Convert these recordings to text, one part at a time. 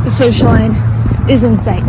The finish line is in sight.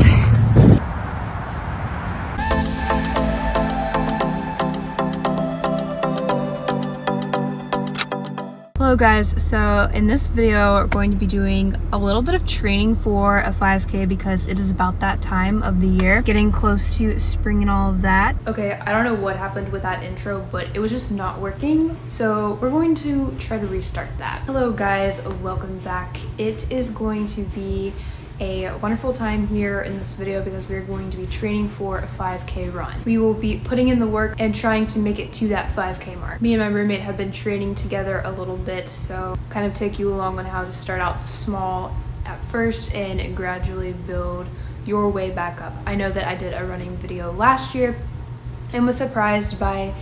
Hello guys, so in this video we're going to be doing a little bit of training for a 5K because it is about that time of the year, getting close to spring and all of that. Okay, I don't know what happened with that intro, but it was just not working, so we're going to try to restart that. Hello guys, welcome back. It is going to be a wonderful time here in this video because we're going to be training for a 5K run. We will be putting in the work and trying to make it to that 5K mark. Me and my roommate have been training together a little bit, so kind of take you along on how to start out small at first and gradually build your way back up. I know that I did a running video last year and was surprised by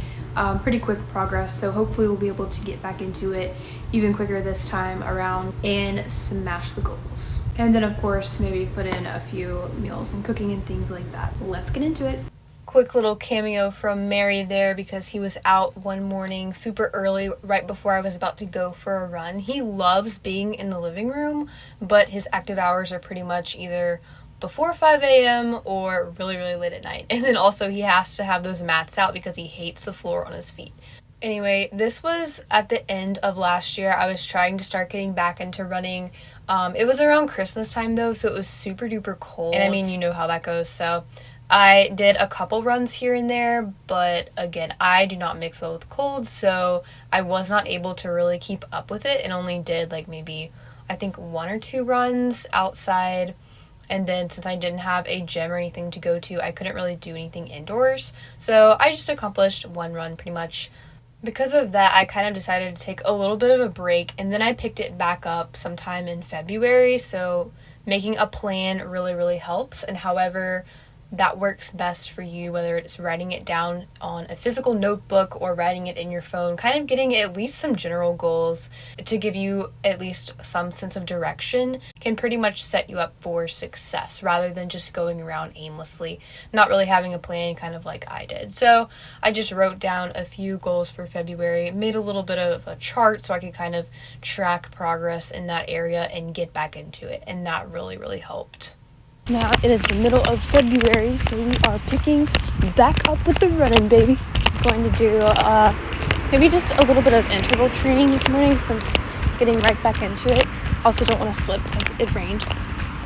pretty quick progress, so hopefully we'll be able to get back into it even quicker this time around and smash the goals. And then of course maybe put in a few meals and cooking and things like that. Let's get into it. Quick little cameo from Mary there because he was out one morning super early right before I was about to go for a run. He loves being in the living room, but his active hours are pretty much either before 5 a.m. or really late at night. And then also he has to have those mats out because he hates the floor on his feet. Anyway, this was at the end of last year. I was trying to start getting back into running. It was around Christmas time though, so it was super duper cold. And I mean, you know how that goes. So I did a couple runs here and there, but again, I do not mix well with cold, so I was not able to really keep up with it and only did like maybe, I think 1 or 2 runs outside. And then since I didn't have a gym or anything to go to, I couldn't really do anything indoors. So I just accomplished 1 run pretty much. Because of that, I kind of decided to take a little bit of a break, and then I picked it back up sometime in February. So making a plan really helps, and however that works best for you, whether it's writing it down on a physical notebook or writing it in your phone, kind of getting at least some general goals to give you at least some sense of direction can pretty much set you up for success rather than just going around aimlessly, not really having a plan, kind of like I did. So I just wrote down a few goals for February, made a little bit of a chart so I could kind of track progress in that area and get back into it, and that really helped. Now it is the middle of February, so we are picking back up with the running, baby. I'm going to do maybe just a little bit of interval training this morning since getting right back into it. Also don't want to slip because it rained.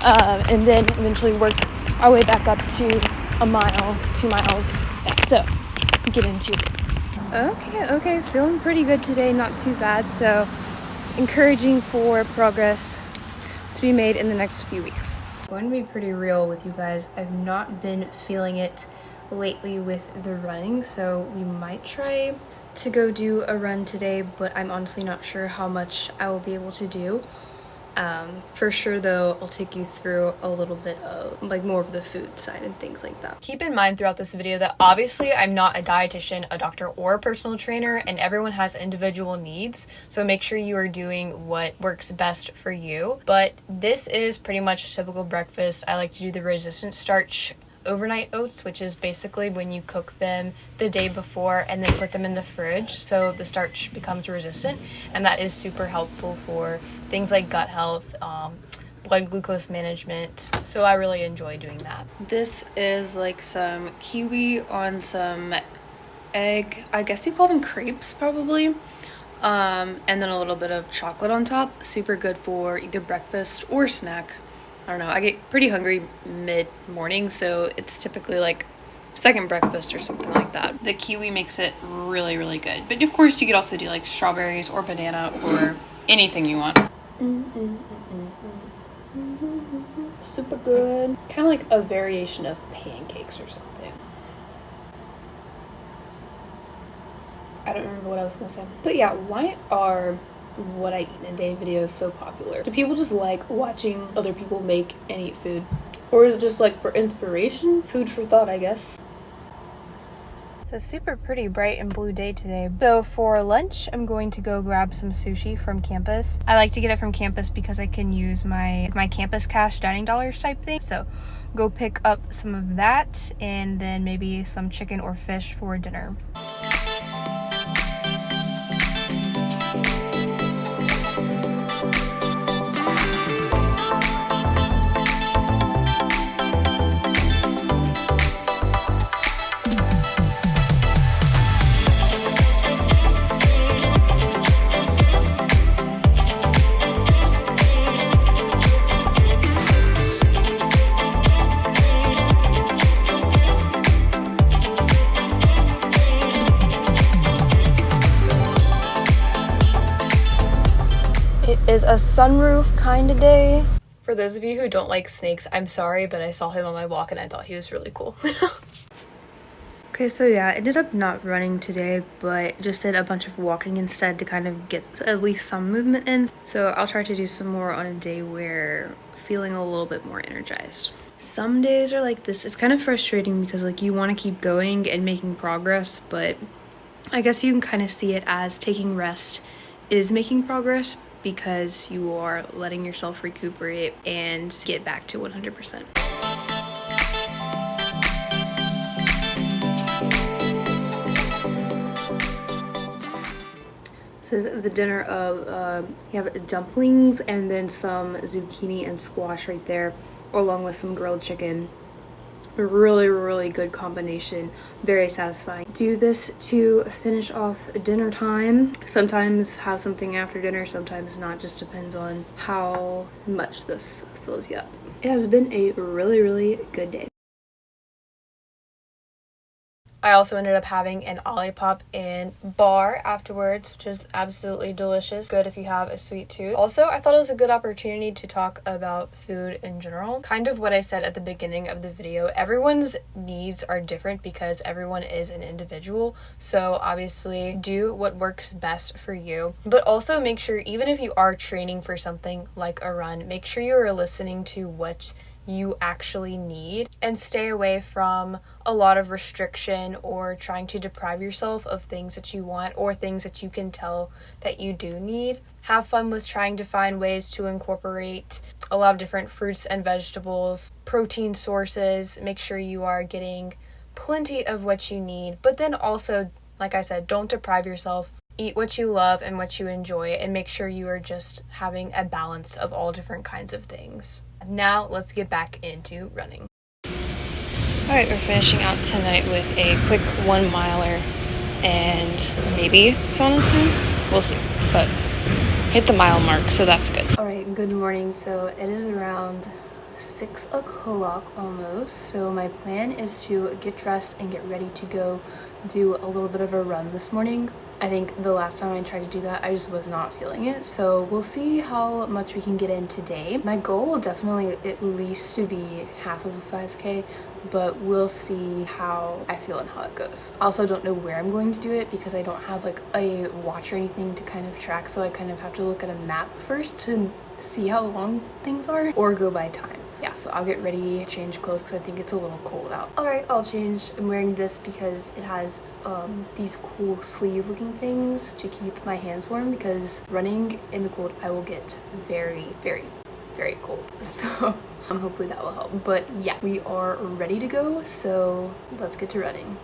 And then eventually work our way back up to 1 mile, 2 miles. So get into it. Okay, feeling pretty good today, not too bad. So encouraging for progress to be made in the next few weeks. Going to be pretty real with you guys. I've not been feeling it lately with the running, so we might try to go do a run today, but I'm honestly not sure how much I will be able to do. For sure though, I'll take you through a little bit of like more of the food side and things like that. Keep in mind throughout this video that obviously I'm not a dietitian, a doctor, or a personal trainer, and everyone has individual needs, so make sure you are doing what works best for you. But this is pretty much typical breakfast. I like to do the resistant starch overnight oats, which is basically when you cook them the day before and then put them in the fridge so the starch becomes resistant, and that is super helpful for things like gut health, blood glucose management, so I really enjoy doing that. This is like some kiwi on some egg, I guess you call them crepes probably, and then a little bit of chocolate on top. Super good for either breakfast or snack. I don't know, I get pretty hungry mid-morning, so it's typically like second breakfast or something like that. The kiwi makes it really good, but of course you could also do like strawberries or banana or anything you want. Super good. Kind of like a variation of pancakes or something. I don't remember what I was gonna say. But yeah, why are what I eat in a day videos so popular? Do people just like watching other people make and eat food? Or is it just like for inspiration? Food for thought, I guess. It's a super pretty bright and blue day today. So for lunch, I'm going to go grab some sushi from campus. I like to get it from campus because I can use my campus cash dining dollars type thing. So go pick up some of that and then maybe some chicken or fish for dinner. is a sunroof kind of day. For those of you who don't like snakes, I'm sorry, but I saw him on my walk and I thought he was really cool. Okay, so yeah, I ended up not running today, but just did a bunch of walking instead to kind of get at least some movement in. So I'll try to do some more on a day where feeling a little bit more energized. Some days are like this. It's kind of frustrating because like you want to keep going and making progress, but I guess you can kind of see it as taking rest is making progress because you are letting yourself recuperate and get back to 100%. This is the dinner of, you have dumplings and then some zucchini and squash right there, along with some grilled chicken. Really good combination, very satisfying. Do this to finish off dinner time. Sometimes have something after dinner, sometimes not, just depends on how much this fills you up. It has been a really good day. I also ended up having an Olipop and bar afterwards, which is absolutely delicious. Good if you have a sweet tooth. Also, I thought it was a good opportunity to talk about food in general. Kind of what I said at the beginning of the video. Everyone's needs are different because everyone is an individual. So obviously do what works best for you. But also make sure, even if you are training for something like a run, make sure you are listening to what you actually need and stay away from a lot of restriction or trying to deprive yourself of things that you want or things that you can tell that you do need. Have fun with trying to find ways to incorporate a lot of different fruits and vegetables, protein sources. Make sure you are getting plenty of what you need, but then also, like I said, don't deprive yourself. Eat what you love and what you enjoy, and make sure you are just having a balance of all different kinds of things. Now let's get back into running. Alright, we're finishing out tonight with a quick 1 miler and maybe sauna time? We'll see, but hit the mile mark, so that's good. Alright, good morning. So it is around 6 o'clock almost, so my plan is to get dressed and get ready to go do a little bit of a run this morning. I think the last time I tried to do that, I just was not feeling it. So we'll see how much we can get in today. My goal will definitely at least to be half of a 5K, but we'll see how I feel and how it goes. I also don't know where I'm going to do it because I don't have like a watch or anything to kind of track. So I kind of have to look at a map first to see how long things are or go by time. Yeah, so I'll get ready, change clothes because I think it's a little cold out. Alright, I'll change. I'm wearing this because it has these cool sleeve looking things to keep my hands warm, because running in the cold I will get very cold. So hopefully that will help. But yeah, we are ready to go, so let's get to running.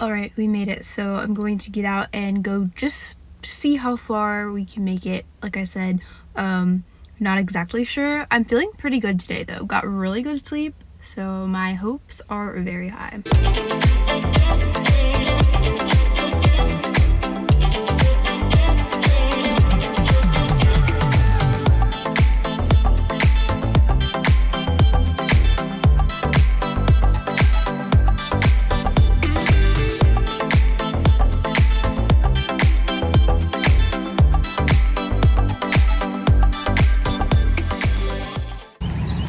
Alright, we made it. So I'm going to get out and go just see how far we can make it. Like I said, not exactly sure. I'm feeling pretty good today though. Got really good sleep, so my hopes are very high.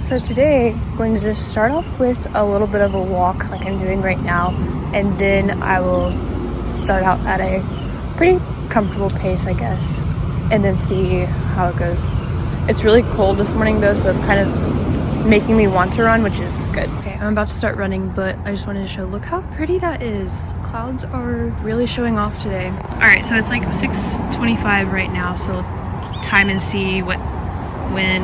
So today I'm going to just start off with a little bit of a walk like I'm doing right now, and then I will start out at a pretty comfortable pace, I guess, and then see how it goes. It's really cold this morning though, so it's kind of making me want to run, which is good. Okay, I'm about to start running, but I just wanted to show, look how pretty that is. Clouds are really showing off today. Alright, so it's like 6:25 right now, so time and see when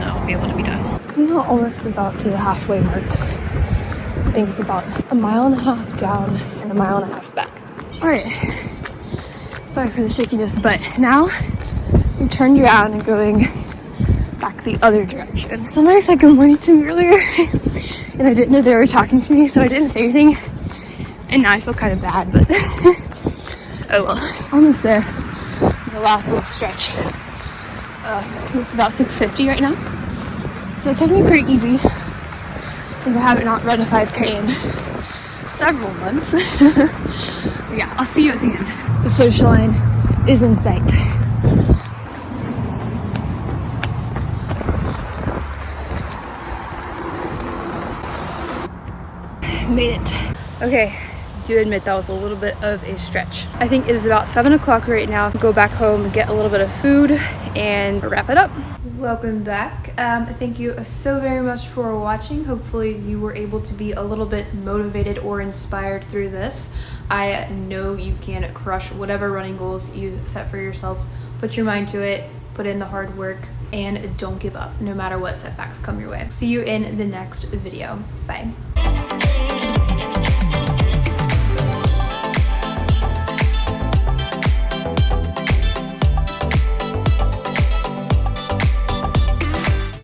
I'll be able to be done. I'm almost about to the halfway mark. I think it's about 1.5 miles down and 1.5 miles back. Alright, sorry for the shakiness, but now I'm turned around and going back the other direction. Somebody said good morning to me earlier and I didn't know they were talking to me, so I didn't say anything, and now I feel kind of bad, but oh well. Almost there. The last little stretch. It's about 6:50 right now, so it's taking me pretty easy since I haven't not run a 5K in several months. I yeah, I'll see you at the end. The finish line is in sight. Made it. Okay, do admit that was a little bit of a stretch. I think it is about 7 o'clock right now. Go back home, get a little bit of food, and wrap it up. Welcome back. Thank you so very much for watching. Hopefully you were able to be a little bit motivated or inspired through this. I know you can crush whatever running goals you set for yourself. Put your mind to it, put in the hard work, and don't give up no matter what setbacks come your way. See you in the next video. Bye.